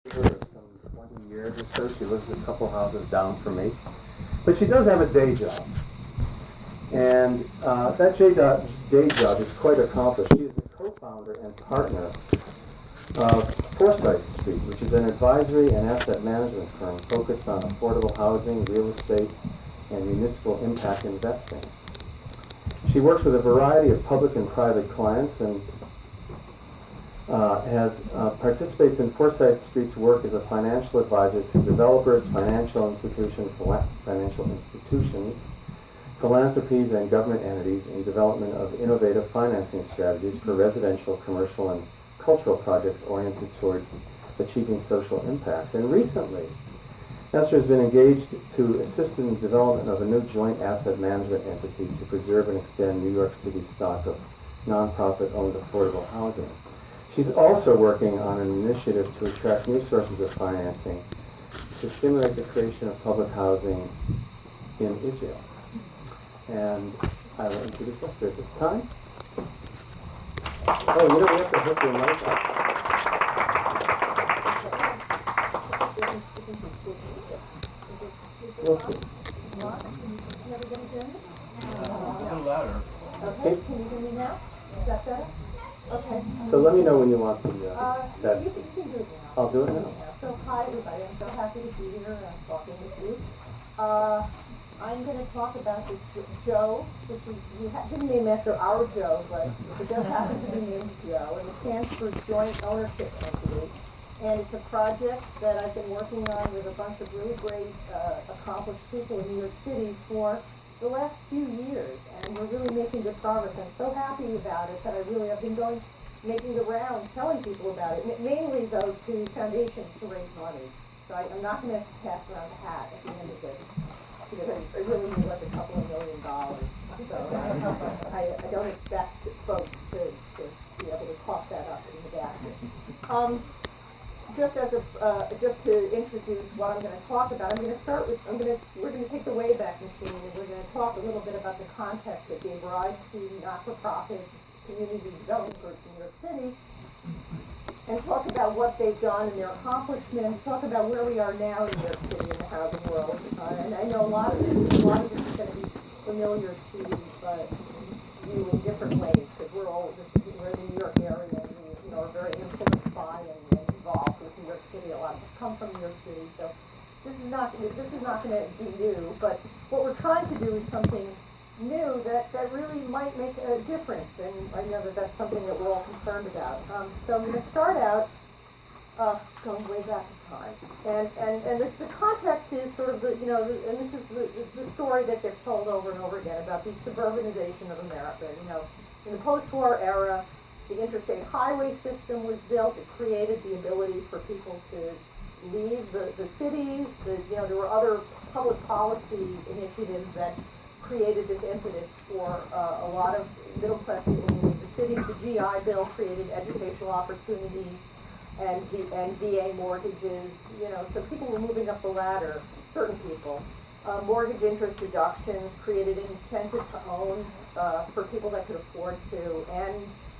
Her some 20 years or so. She lives a couple houses down from me. But she does have a day job. And that day job is quite accomplished. She is the co-founder and partner of Foresight Street, which is an advisory and asset management firm focused on affordable housing, real estate, and municipal impact investing. She works with a variety of public and private clients and participates in Foresight Street's work as a financial advisor to developers, financial institutions, philanthropies, and government entities in development of innovative financing strategies for residential, commercial, and cultural projects oriented towards achieving social impacts. And recently, Esther has been engaged to assist in the development of a new joint asset management entity to preserve and extend New York City's stock of nonprofit-owned affordable housing. She's also working on an initiative to attract new sources of financing to stimulate the creation of public housing in Israel. And I will introduce Esther at this time. Oh, we have to hook your mic up. We'll see. A little louder. Okay, can you hear me now? Is that better? Okay. So let me know when you want the that. You can do it now. I'll do it now. So hi everybody, I'm so happy to be here and I'm talking with you. I'm going to talk about this Joe, which is, we didn't name after our Joe, but it does happen to be named Joe, and it stands for Joint Ownership Entity. And it's a project that I've been working on with a bunch of really great, accomplished people in New York City for the last few years, and we're really making good progress. I'm so happy about it that I've been making the rounds, telling people about it, mainly though to foundations to raise money. So I'm not going to pass around a hat at the end of this, because I really need like $2 million. So I don't expect folks to be able to cough that up in the basket. Just to introduce what I'm going to talk about, we're going to take the Wayback Machine and we're going to talk a little bit about the context that gave rise to not-for-profit community development groups in New York City, and talk about what they've done and their accomplishments, talk about where we are now in New York City in the housing world. And I know a lot of this is going to be familiar to you in different ways, because we're in the New York area and we are very influenced by and involved with New York City. A lot of us come from New York City, so this is not going to be new. But what we're trying to do is something new that really might make a difference, and I know that that's something that we're all concerned about. So I'm going to start out going way back in time, and the context is sort of and this is the story that gets told over and over again about the suburbanization of America. In the post-war era, the interstate highway system was built. It created the ability for people to leave the cities. There were other public policy initiatives that created this impetus for a lot of middle-class people to leave the cities. The GI Bill created educational opportunities and VA mortgages. So people were moving up the ladder, certain people. Mortgage interest reductions created incentive to own for people that could afford to, and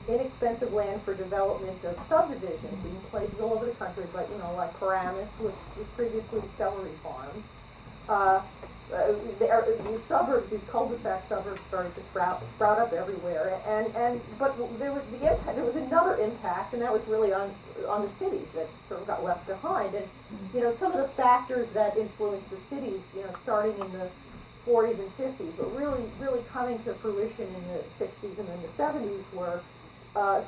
inexpensive land for development of subdivisions in places all over the country, but like Paramus, which was previously celery farms. The suburbs, these cul-de-sac suburbs, started to sprout up everywhere, but there was another impact, and that was really on the cities that sort of got left behind. And some of the factors that influenced the cities, starting in the 40s and 50s, but really coming to fruition in the 60s and then the 70s, were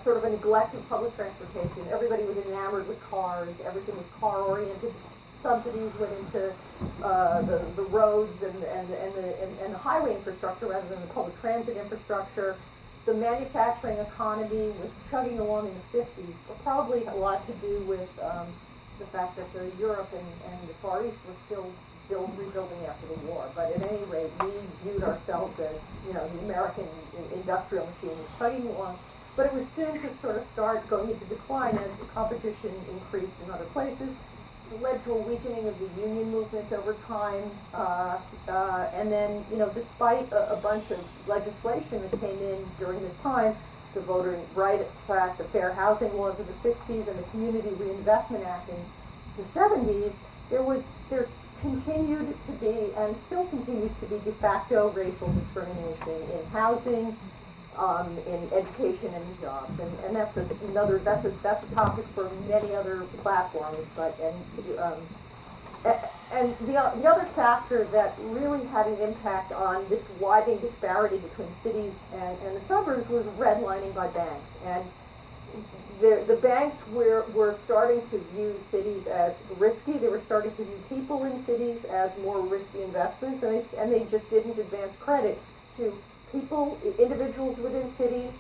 sort of a neglect of public transportation. Everybody was enamored with cars. Everything was car-oriented. Subsidies went into the roads and the highway infrastructure rather than the public transit infrastructure. The manufacturing economy was chugging along in the 50s, but probably a lot to do with the fact that Europe and the Far East were still rebuilding after the war. But at any rate, we viewed ourselves as the American industrial machine was chugging along. But it was soon to sort of start going into decline as the competition increased in other places. It led to a weakening of the union movement over time, and then, despite a bunch of legislation that came in during this time, the Voting Rights Act, the Fair Housing Laws of the 60s, and the Community Reinvestment Act in the 70s, there continued to be, and still continues to be, de facto racial discrimination in housing, in education, and in jobs, and that's a topic for many other platforms. And the other factor that really had an impact on this widening disparity between cities and the suburbs was redlining by banks. And the banks were starting to view cities as risky. They were starting to view people in cities as more risky investments, and they just didn't advance credit to people, individuals within cities,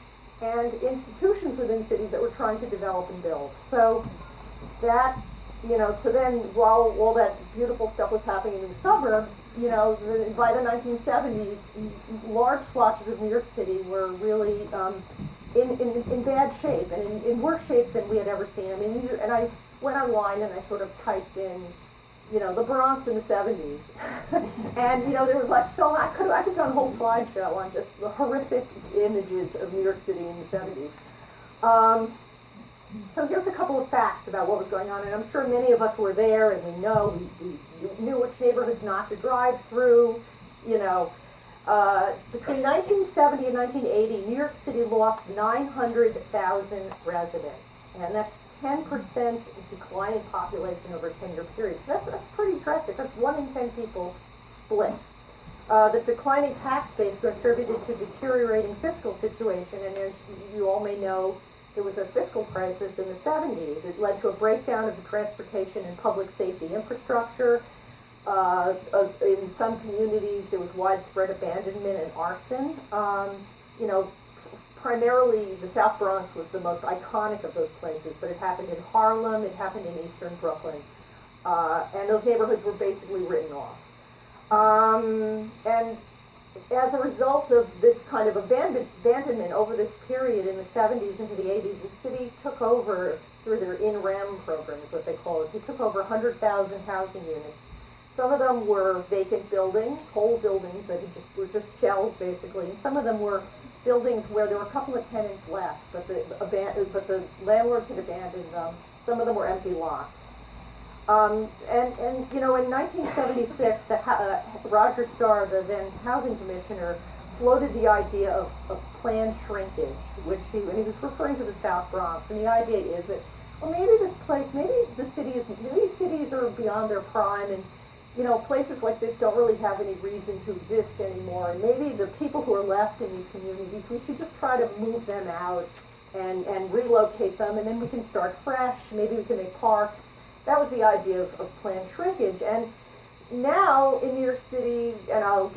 and institutions within cities that were trying to develop and build. So that, so then while all that beautiful stuff was happening in the suburbs, by the 1970s, large swatches of New York City were really in bad shape, and in worse shape than we had ever seen. I mean, and I went online and I sort of typed in, the Bronx in the 70s, and there was like I could have done a whole slideshow on just the horrific images of New York City in the 70s. So here's a couple of facts about what was going on, and I'm sure many of us were there, and we knew which neighborhoods not to drive through. Between 1970 and 1980, New York City lost 900,000 residents, and that's 10% decline in population over a 10-year period. So that's pretty drastic. That's 1 in 10 people split. The declining tax base contributed to deteriorating fiscal situation, and as you all may know, there was a fiscal crisis in the 70s. It led to a breakdown of the transportation and public safety infrastructure. In some communities, there was widespread abandonment and arson. Primarily, the South Bronx was the most iconic of those places, but it happened in Harlem, it happened in eastern Brooklyn, and those neighborhoods were basically written off. And as a result of this kind of abandonment over this period in the 70s into the 80s, the city took over through their in-rem program, is what they call it. They took over 100,000 housing units. Some of them were vacant buildings, whole buildings that were just shells, basically. And some of them were buildings where there were a couple of tenants left, but the landlords had abandoned them. Some of them were empty lots. In 1976, Roger Starr, the then housing commissioner, floated the idea of planned shrinkage, and he was referring to the South Bronx. And the idea is that, well, maybe cities are beyond their prime, and places like this don't really have any reason to exist anymore. And maybe the people who are left in these communities, we should just try to move them out and relocate them, and then we can start fresh. Maybe we can make parks. That was the idea of planned shrinkage. And now in New York City, and I'll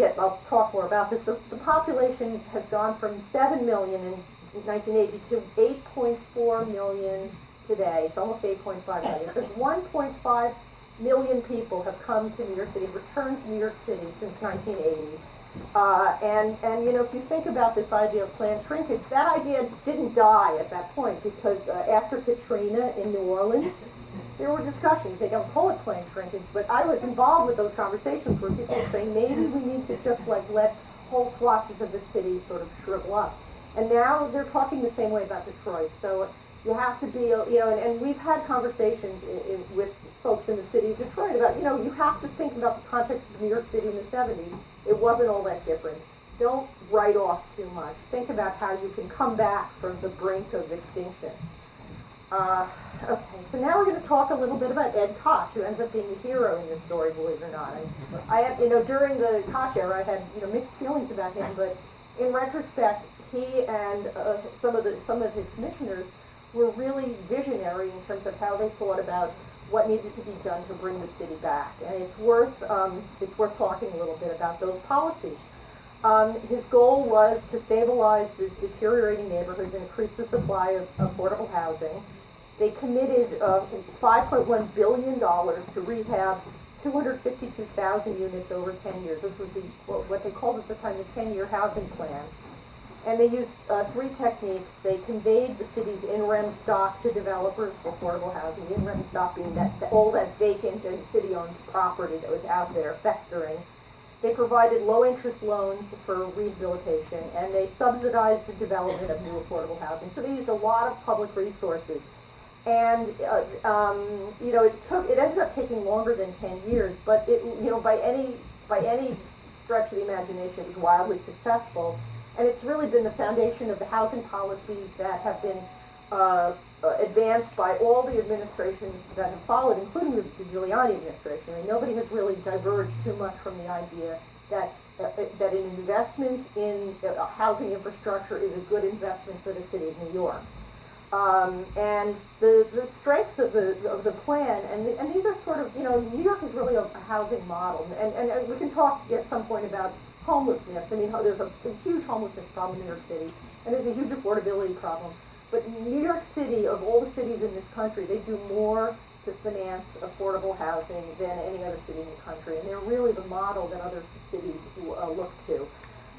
talk more about this, the population has gone from 7 million in 1980 to 8.4 million today. It's almost 8.5 million. There's 1.5 million people have come to New York City, returned to New York City since 1980. If you think about this idea of planned shrinkage, that idea didn't die at that point, because after Katrina in New Orleans, there were discussions. They don't call it planned shrinkage, but I was involved with those conversations where people were saying maybe we need to just let whole swatches of the city sort of shrivel up. And now they're talking the same way about Detroit. So you have to be, and we've had conversations with folks in the city of Detroit about, you have to think about the context of New York City in the 70s. It wasn't all that different. Don't write off too much. Think about how you can come back from the brink of extinction. Okay, so now we're going to talk a little bit about Ed Koch, who ends up being the hero in this story, believe it or not. I had, during the Koch era, I had, mixed feelings about him, but in retrospect, he and some of his commissioners were really visionary in terms of how they thought about what needed to be done to bring the city back, and it's worth talking a little bit about those policies. His goal was to stabilize these deteriorating neighborhoods and increase the supply of affordable housing. They committed $5.1 billion to rehab 252,000 units over 10 years. This was what they called at the time the 10-year housing plan. And they used 3 techniques. They conveyed the city's in-rem stock to developers for affordable housing. The in-rem stock being all that vacant and city-owned property that was out there festering. They provided low-interest loans for rehabilitation, and they subsidized the development of new affordable housing. So they used a lot of public resources And it ended up taking longer than 10 years, but by any stretch of the imagination, it was wildly successful. And it's really been the foundation of the housing policies that have been advanced by all the administrations that have followed, including the Giuliani administration. I mean, nobody has really diverged too much from the idea that an investment in housing infrastructure is a good investment for the city of New York. And the strengths of the plan, and these are sort of, New York is really a housing model, and we can talk at some point about homelessness. I mean, there's a huge homelessness problem in New York City, and there's a huge affordability problem. But New York City, of all the cities in this country, they do more to finance affordable housing than any other city in the country, and they're really the model that other cities look to.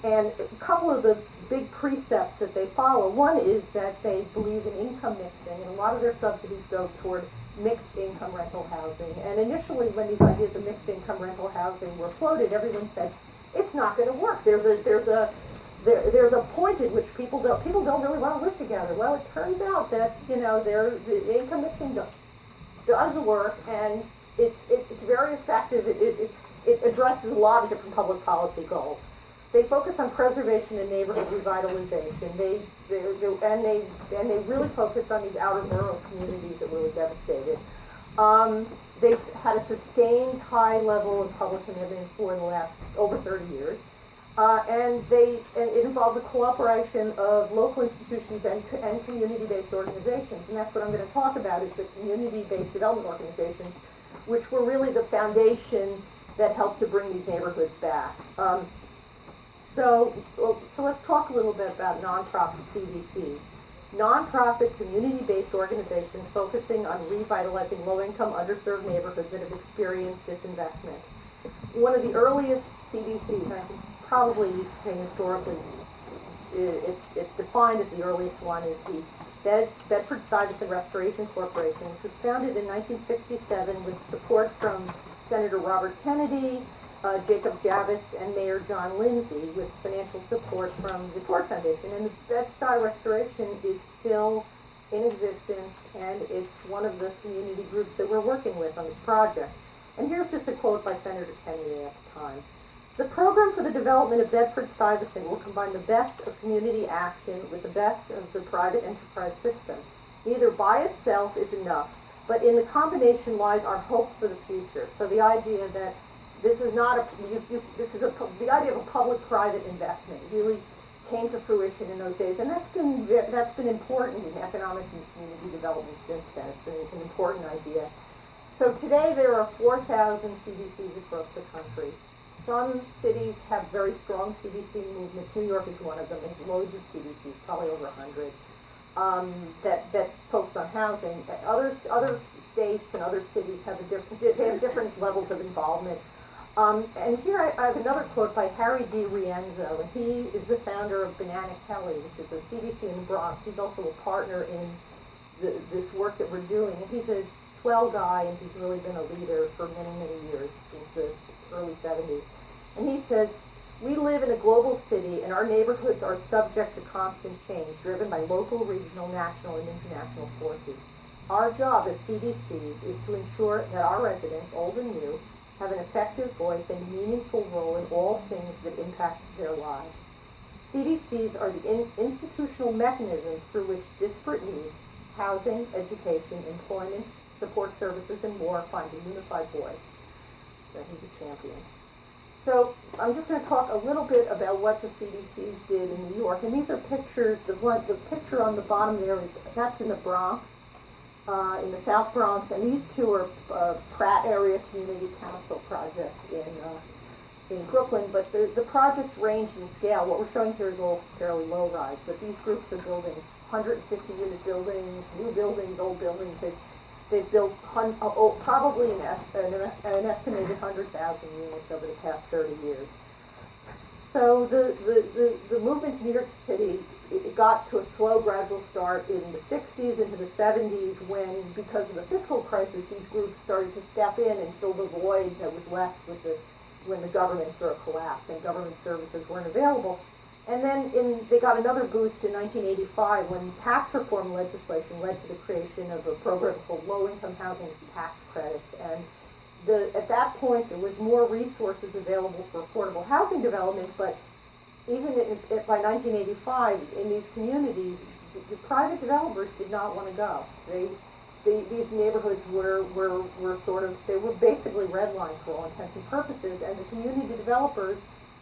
And a couple of the big precepts that they follow, one is that they believe in income mixing, and a lot of their subsidies go toward mixed income rental housing. And initially, when these ideas of mixed income rental housing were floated, everyone said, it's not going to work. There's a point at which people don't really want to live together. Well, it turns out that the income mixing does work, and it's very effective. It addresses a lot of different public policy goals. They focus on preservation and neighborhood revitalization. They really focused on these outer borough communities that were really devastated. They've had a sustained high level of public commitment for the last over 30 years. And it involved the cooperation of local institutions and community-based organizations. And that's what I'm going to talk about, is the community-based development organizations, which were really the foundation that helped to bring these neighborhoods back. So let's talk a little bit about nonprofit CDCs. Nonprofit community-based organizations focusing on revitalizing low-income, underserved neighborhoods that have experienced disinvestment. One of the earliest CDCs, I can probably say historically, it's defined as the earliest one, is the Bedford-Stuyvesant Restoration Corporation, which was founded in 1967 with support from Senator Robert Kennedy, Jacob Javits, and Mayor John Lindsay, with financial support from the Ford Foundation. And the Bed-Stuy Restoration is still in existence, and it's one of the community groups that we're working with on this project. And here's just a quote by Senator Kennedy at the time. The program for the development of Bedford-Stuyvesant will combine the best of community action with the best of the private enterprise system. Neither by itself is enough, but in the combination lies our hope for the future. So the idea that this is not the idea of a public-private investment really came to fruition in those days, and that's been important in economic and community development since then. It's been an important idea. So today there are 4,000 CDCs across the country. Some cities have very strong CDC movements. New York is one of them. There's loads of CDCs, probably over 100, that focus on housing. Other states and other cities have different levels of involvement. And here I have another quote by Harry D. Rienzo, and he is the founder of Banana Kelly, which is a CDC in the Bronx. He's also a partner in this work that we're doing. And he's a swell guy, and he's really been a leader for many, many years, since the early 70s. And he says, we live in a global city, and our neighborhoods are subject to constant change, driven by local, regional, national, and international forces. Our job as CDCs is to ensure that our residents, old and new, have an effective voice and meaningful role in all things that impact their lives. CDCs are the institutional mechanisms through which disparate needs, housing, education, employment, support services, and more find a unified voice. So he's a champion. So I'm just going to talk a little bit about what the CDCs did in New York. And these are pictures. The picture on the bottom there that's in the Bronx. In the South Bronx, and these two are Pratt Area Community Council projects in Brooklyn, but the projects range in scale. What we're showing here is all fairly low-rise, but these groups are building 150-unit buildings, new buildings, old buildings. They've built probably an estimated 100,000 units over the past 30 years. So the movement in New York City, it got to a slow, gradual start in the 60s into the 70s when, because of the fiscal crisis, these groups started to step in and fill the void that was left when the government sort of collapsed and government services weren't available. And then they got another boost in 1985 when tax reform legislation led to the creation of a program called Low-Income Housing Tax Credits. And at that point, there was more resources available for affordable housing development, but even by 1985, in these communities, the private developers did not want to go. These neighborhoods were basically redlined for all intents and purposes, and the community developers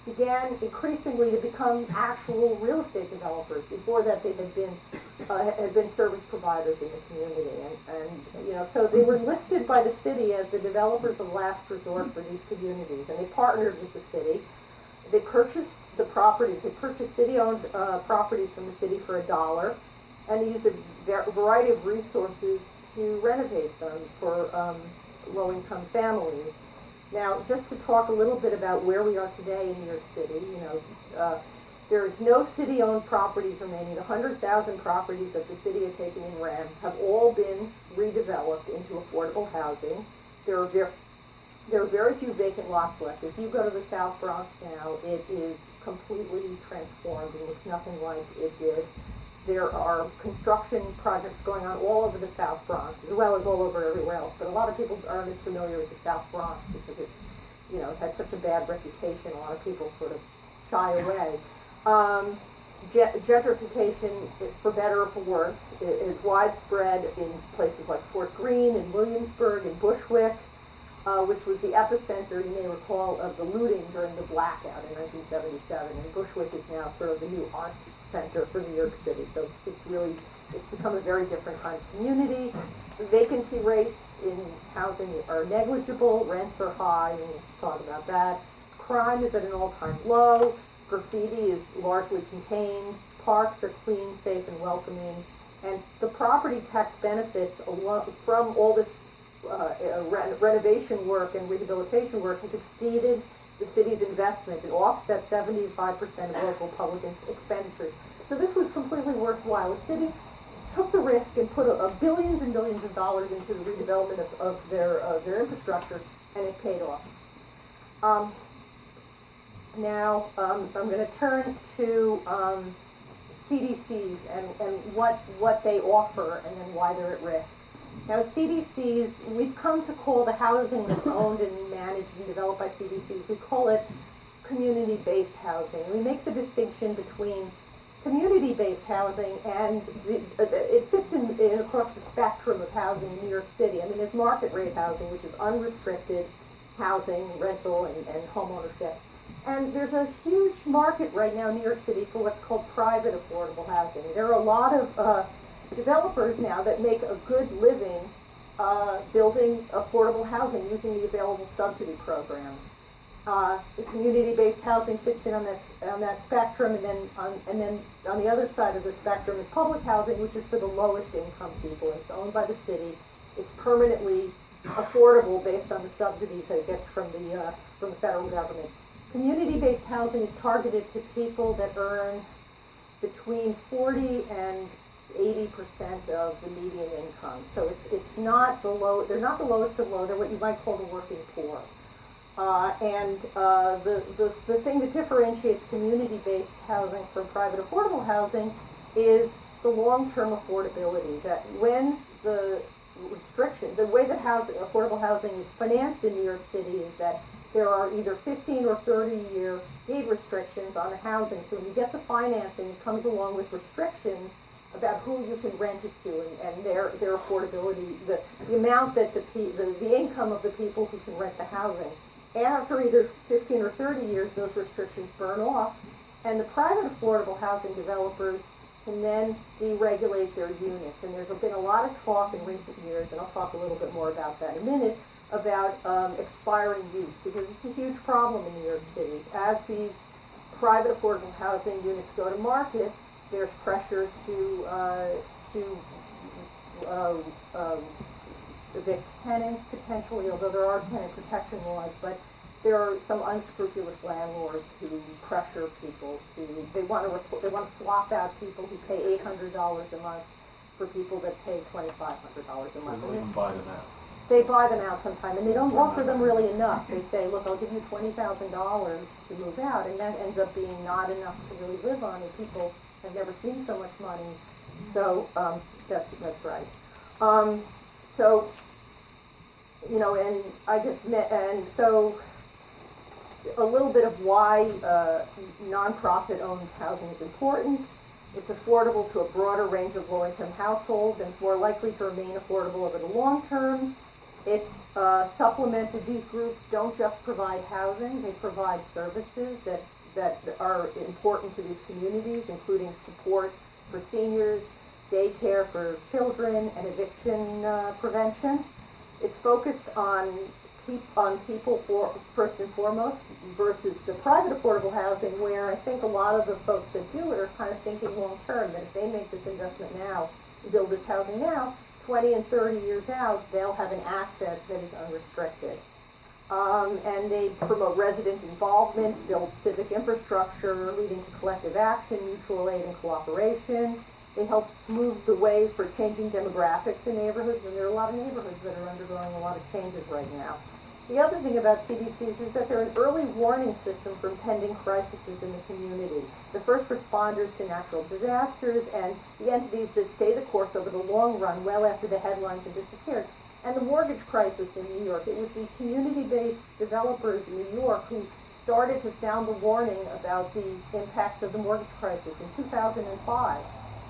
began increasingly to become actual real estate developers. Before that, they had been service providers in the community, and so they were listed by the city as the developers of last resort for these communities, and they partnered with the city. They purchased the properties. They purchased city-owned properties from the city for $1, and they used a variety of resources to renovate them for low-income families. Now, just to talk a little bit about where we are today in New York City, there is no city-owned properties remaining. The 100,000 properties that the city has taken in rent have all been redeveloped into affordable housing. There are very few vacant lots left. If you go to the South Bronx now, it is completely transformed. It looks nothing like it did. There are construction projects going on all over the South Bronx, as well as all over everywhere else. But a lot of people aren't as familiar with the South Bronx because it had such a bad reputation. A lot of people sort of shy away. Gentrification, for better or for worse, is widespread in places like Fort Greene and Williamsburg and Bushwick, which was the epicenter, you may recall, of the looting during the blackout in 1977. And Bushwick is now sort of the new arts center for New York City. So it's become a very different kind of community. The vacancy rates in housing are negligible. Rents are high, and we'll talk about that. Crime is at an all-time low. Graffiti is largely contained. Parks are clean, safe, and welcoming. And the property tax benefits from all this renovation work and rehabilitation work has exceeded the city's investment and offset 75% of local public expenditures. So this was completely worthwhile. The city took the risk and put billions and billions of dollars into the redevelopment of their infrastructure, and it paid off. Now I'm going to turn to CDCs and what they offer and then why they're at risk. Now, CDCs, we've come to call the housing that's owned and managed and developed by CDCs, we call it community-based housing. We make the distinction between community-based housing and it fits in across the spectrum of housing in New York City. I mean, there's market rate housing, which is unrestricted housing, rental, and home ownership. And there's a huge market right now in New York City for what's called private affordable housing. There are a lot of developers now that make a good living building affordable housing using the available subsidy programs. The community-based housing fits in on that spectrum, and then on the other side of the spectrum is public housing, which is for the lowest income people. It's owned by the city. It's permanently affordable based on the subsidies that it gets from the federal government. Community-based housing is targeted to people that earn between 40 and 80% of the median income. So it's not the low. They're not the lowest of low. They're what you might call the working poor. The thing that differentiates community-based housing from private affordable housing is the long-term affordability. That when the way that affordable housing is financed in New York City is that there are either 15 or 30-year deed restrictions on the housing. So when you get the financing, it comes along with restrictions about who you can rent it to and their affordability, the amount that the income of the people who can rent the housing. After either 15 or 30 years, those restrictions burn off, and the private affordable housing developers can then deregulate their units. And there's been a lot of talk in recent years, and I'll talk a little bit more about that in a minute, about expiring use, because it's a huge problem in New York City. As these private affordable housing units go to market, there's pressure to evict tenants potentially, although there are tenant protection laws, but there are some unscrupulous landlords who pressure people they want to swap out people who pay $800 a month for people that pay $2,500 a month. They'll even buy them out. they buy them out sometime, and they don't offer them really enough. They say, look, I'll give you $20,000 to move out, and that ends up being not enough to really live on, and people have never seen so much money. So that's right. So, you know, and I just and so a little bit of why nonprofit-owned housing is important. It's affordable to a broader range of low-income households and it's more likely to remain affordable over the long term. It's supplemented. These groups don't just provide housing, they provide services that are important to these communities, including support for seniors, daycare for children, and eviction prevention. It's focused on people first and foremost versus the private affordable housing, where I think a lot of the folks that do it are kind of thinking long term, that if they make this investment now, build this housing now, 20 and 30 years out, they'll have an asset that is unrestricted. And they promote resident involvement, build civic infrastructure, leading to collective action, mutual aid, and cooperation. They help smooth the way for changing demographics in neighborhoods, and there are a lot of neighborhoods that are undergoing a lot of changes right now. The other thing about CDCs is that they're an early warning system for impending crises in the community. The first responders to natural disasters and the entities that stay the course over the long run, well after the headlines have disappeared. And the mortgage crisis in New York, it was the community-based developers in New York who started to sound the warning about the impacts of the mortgage crisis in 2005.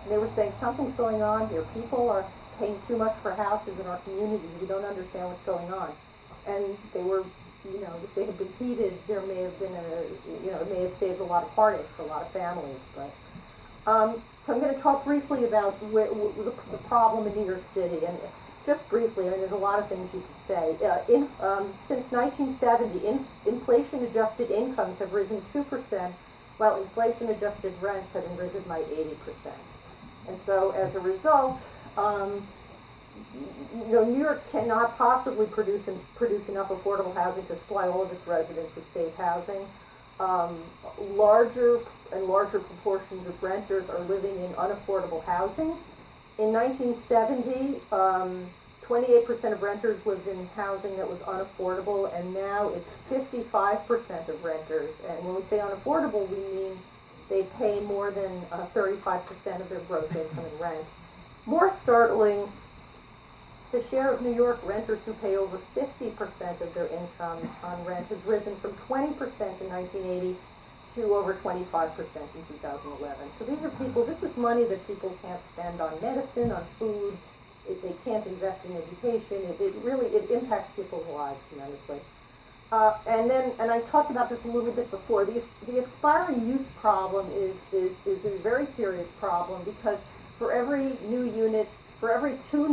And they were saying, something's going on here. People are paying too much for houses in our community. We don't understand what's going on. And they were, you know, if they had been heeded, there may have been it may have saved a lot of heartache for a lot of families. But so I'm going to talk briefly about the problem in New York City, and just briefly. I mean, there's a lot of things you could say. Since 1970, inflation-adjusted incomes have risen 2%, while inflation-adjusted rents have risen by 80%. And so, as a result, New York cannot possibly produce enough affordable housing to supply all of its residents with safe housing. Larger and larger proportions of renters are living in unaffordable housing. In 1970, 28% of renters lived in housing that was unaffordable, and now it's 55% of renters. And when we say unaffordable, we mean they pay more than 35% of their gross income in rent. More startling, the share of New York renters who pay over 50% of their income on rent has risen from 20% in 1980 to over 25% in 2011. So these are people, this is money that people can't spend on medicine, on food, they can't invest in education. It impacts people's lives tremendously. And I talked about this a little bit before. The expiring use problem is a very serious problem, because for every new unit, for every 3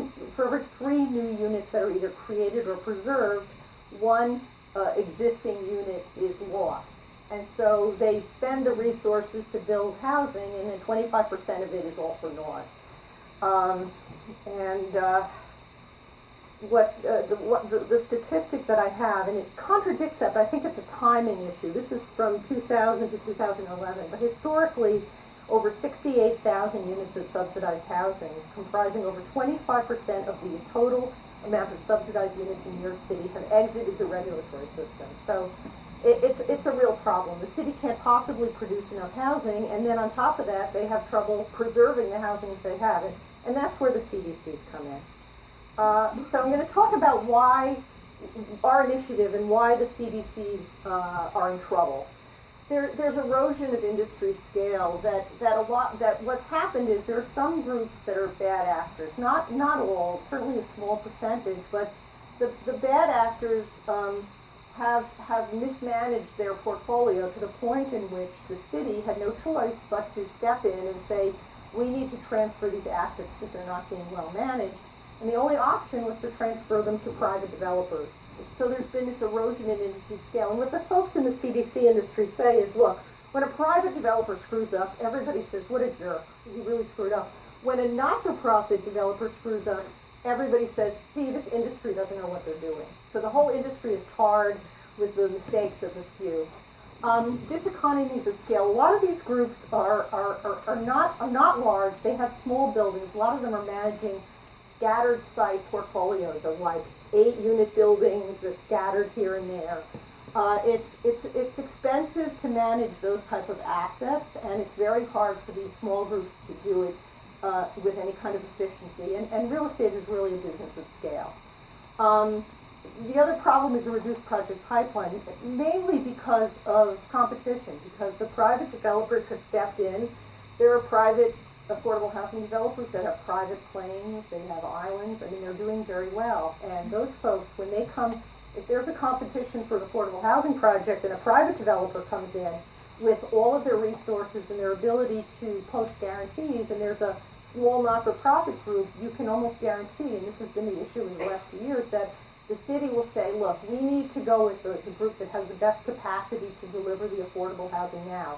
new units that are either created or preserved, one existing unit is lost. And so they spend the resources to build housing, and then 25% of it is all for naught. The statistic that I have, and it contradicts that, but I think it's a timing issue. This is from 2000 to 2011, but historically, over 68,000 units of subsidized housing, comprising over 25% of the total amount of subsidized units in New York City, have exited the regulatory system. So it's a real problem. The city can't possibly produce enough housing, and then on top of that, they have trouble preserving the housing that they have, and that's where the CDCs come in. So I'm going to talk about why our initiative and why the CDCs are in trouble. There's erosion of industry scale. That what's happened is there are some groups that are bad actors. Not all, certainly a small percentage, but the bad actors have mismanaged their portfolio to the point in which the city had no choice but to step in and say, we need to transfer these assets because they're not being well managed. And the only option was to transfer them to private developers. So there's been this erosion in industry scale. And what the folks in the CDC industry say is, look, when a private developer screws up, everybody says, what a jerk, he really screwed up. When a not-for-profit developer screws up, everybody says, see, this industry doesn't know what they're doing. So the whole industry is tarred with the mistakes of a few. Diseconomies of scale. A lot of these groups are not large. They have small buildings. A lot of them are managing scattered site portfolios of like 8-unit buildings that scattered here and there. It's expensive to manage those type of assets, and it's very hard for these small groups to do it with any kind of efficiency. And real estate is really a business of scale. The other problem is the reduced project pipeline, mainly because of competition, because the private developers have stepped in. There are private affordable housing developers that have private claims, they have islands. I mean, they're doing very well. And those folks, when they come, if there's a competition for an affordable housing project and a private developer comes in with all of their resources and their ability to post guarantees, and there's a small not-for-profit group, you can almost guarantee, and this has been the issue in the last few years, that the city will say, look, we need to go with the group that has the best capacity to deliver the affordable housing now.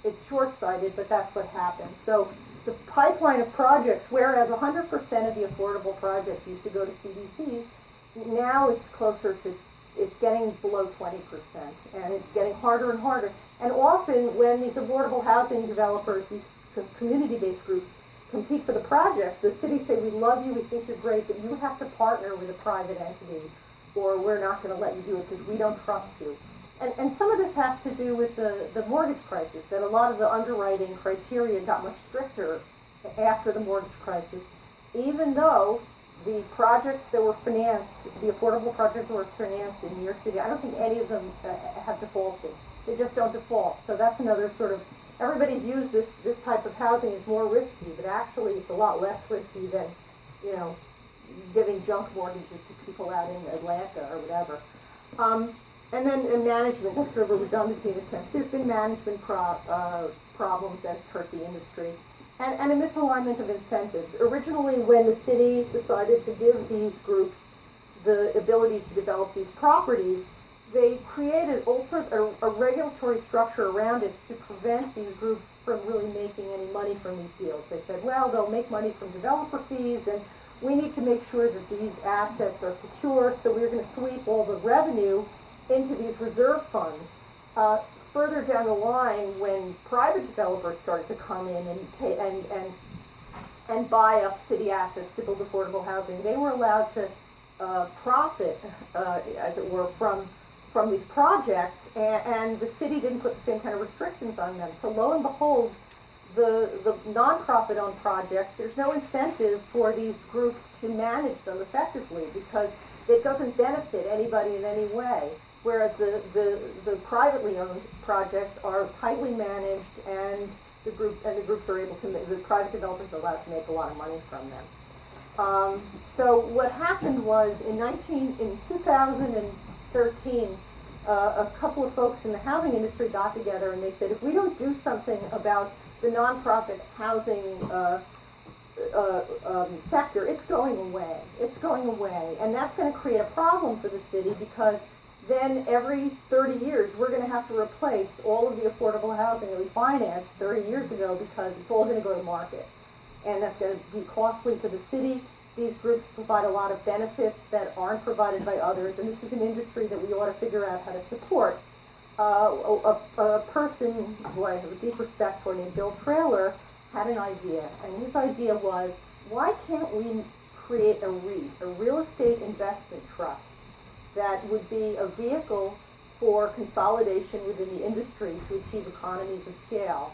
It's short-sighted, but that's what happens. So the pipeline of projects, whereas 100% of the affordable projects used to go to CDCs, now it's closer to, it's getting below 20%, and it's getting harder and harder. And often when these affordable housing developers, these community-based groups, compete for the projects, the cities say, we love you, we think you're great, but you have to partner with a private entity, or we're not going to let you do it because we don't trust you. And some of this has to do with the mortgage crisis, that a lot of the underwriting criteria got much stricter after the mortgage crisis, even though the projects that were financed, the affordable projects that were financed in New York City, I don't think any of them have defaulted. They just don't default. So that's another sort of, everybody views this type of housing as more risky, but actually it's a lot less risky than, you know, giving junk mortgages to people out in Atlanta or whatever. And then in management, that's sort of a redundancy in a sense. There's been management problems that's hurt the industry. And a misalignment of incentives. Originally, when the city decided to give these groups the ability to develop these properties, they created all sorts of a regulatory structure around it to prevent these groups from really making any money from these deals. They said, well, they'll make money from developer fees, and we need to make sure that these assets are secure, so we're going to sweep all the revenue into these reserve funds. Further down the line, when private developers started to come in and buy up city assets to build affordable housing, they were allowed to profit, as it were, from these projects, and the city didn't put the same kind of restrictions on them. So lo and behold, the nonprofit-owned projects, there's no incentive for these groups to manage them effectively because it doesn't benefit anybody in any way. Whereas the privately owned projects are tightly managed, and the groups are able to the private developers are allowed to make a lot of money from them. So what happened was in 2013, a couple of folks in the housing industry got together and they said, if we don't do something about the nonprofit housing sector, it's going away. It's going away, and that's going to create a problem for the city because then every 30 years, we're going to have to replace all of the affordable housing that we financed 30 years ago because it's all going to go to market. And that's going to be costly to the city. These groups provide a lot of benefits that aren't provided by others, and this is an industry that we ought to figure out how to support. A person who I have a deep respect for named Bill Trailer had an idea, and his idea was, why can't we create a REIT, a real estate investment trust, that would be a vehicle for consolidation within the industry to achieve economies of scale.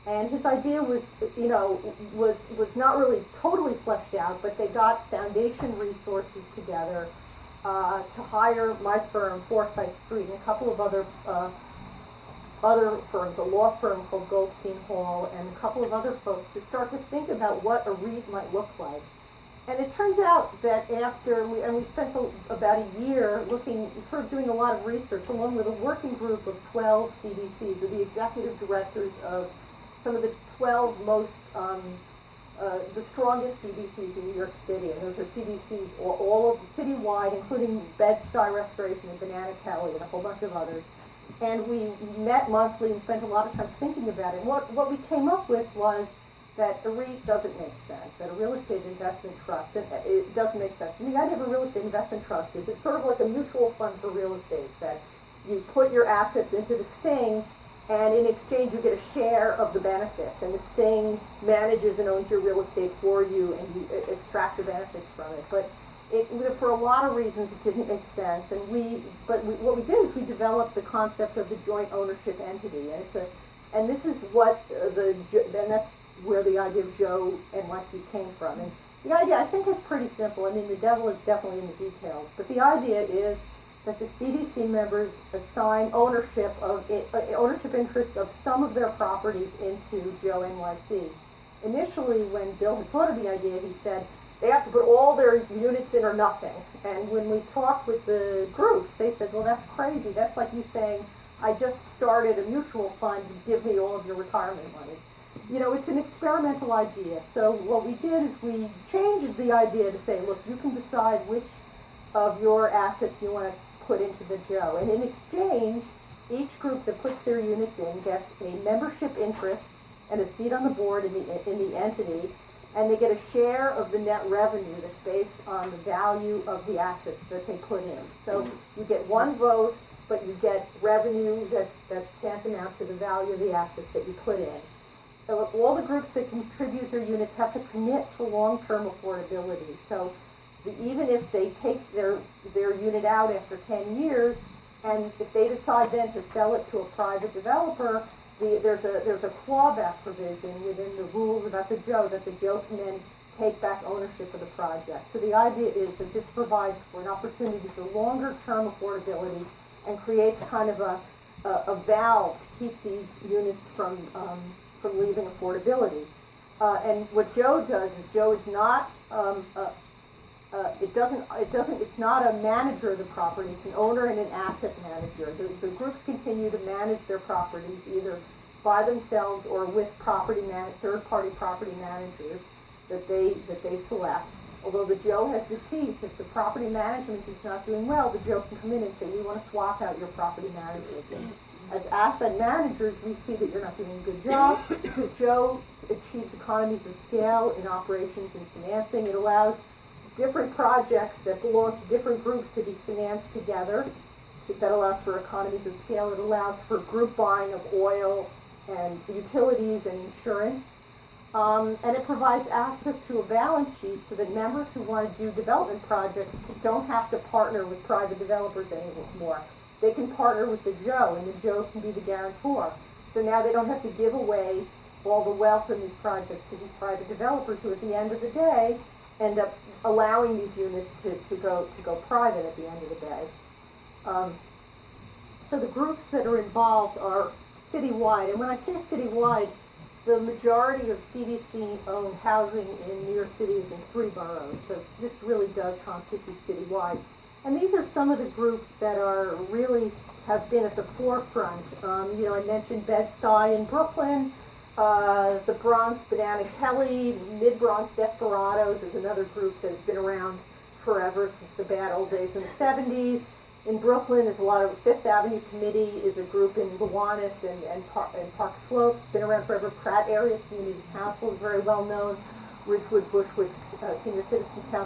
And his idea was, you know, was not really totally fleshed out, but they got foundation resources together to hire my firm, Forsyth Street, and a couple of other firms, a law firm called Goldstein Hall, and a couple of other folks to start to think about what a REIT might look like. And it turns out that after, we spent about a year looking, sort of doing a lot of research, along with a working group of 12 CDCs, or the executive directors of some of the 12 most, the strongest CDCs in New York City. And those are CDCs all of citywide, including Bed-Stuy Restoration and Banana Kelly and a whole bunch of others. And we met monthly and spent a lot of time thinking about it. And what we came up with was that a REIT doesn't make sense, that a real estate investment trust, it doesn't make sense. And the idea of a real estate investment trust is it's sort of like a mutual fund for real estate, that you put your assets into this thing, and in exchange you get a share of the benefits, and this thing manages and owns your real estate for you, and you extract the benefits from it. But for a lot of reasons it didn't make sense, and what we did is we developed the concept of the joint ownership entity, and this is what and that's where the idea of Joe NYC came from. And the idea, I think, is pretty simple. I mean, the devil is definitely in the details, but the idea is that the CDC members assign ownership interests of some of their properties into Joe NYC. Initially, when Bill had thought of the idea, he said they have to put all their units in or nothing. And when we talked with the groups, they said, well, that's crazy. That's like you saying, I just started a mutual fund to give me all of your retirement money. You know, it's an experimental idea. So what we did is we changed the idea to say, look, you can decide which of your assets you want to put into the Joe. And in exchange, each group that puts their units in gets a membership interest and a seat on the board in the entity, and they get a share of the net revenue that's based on the value of the assets that they put in. So you get one vote, but you get revenue that's tantamount to the value of the assets that you put in. So all the groups that contribute their units have to commit to long-term affordability. So even if they take their unit out after 10 years, and if they decide then to sell it to a private developer, there's a clawback provision within the rules about the Joe that the Joe can then take back ownership of the project. So the idea is that this provides for an opportunity for longer-term affordability and creates kind of a valve to keep these units from leaving affordability. And what Joe does is Joe is not it's not a manager of the property, it's an owner and an asset manager. The groups continue to manage their properties either by themselves or with third-party property managers that they select. Although the Joe has the teeth, if the property management is not doing well, the Joe can come in and say, we want to swap out your property management. As asset managers, we see that you're not doing a good job. The Joe achieves economies of scale in operations and financing. It allows different projects that belong to different groups to be financed together. That allows for economies of scale. It allows for group buying of oil and utilities and insurance. And it provides access to a balance sheet so that members who want to do development projects don't have to partner with private developers anymore. They can partner with the Joe, and the Joe can be the guarantor. So now they don't have to give away all the wealth in these projects to these private developers who, at the end of the day, end up allowing these units to go private at the end of the day. So the groups that are involved are citywide, and when I say citywide, the majority of CDC-owned housing in New York City is in 3 boroughs, so this really does constitute citywide. And these are some of the groups that are really have been at the forefront. You know, I mentioned Bed-Stuy in Brooklyn, the Bronx Banana Kelly, Mid-Bronx Desperados is another group that's been around forever since the bad old days in the 70s. In Brooklyn, there's a lot of Fifth Avenue Committee is a group in Gowanus and Park Slope. It's been around forever. Pratt Area Community Council is very well known. Ridgewood Bushwick Senior Citizens Council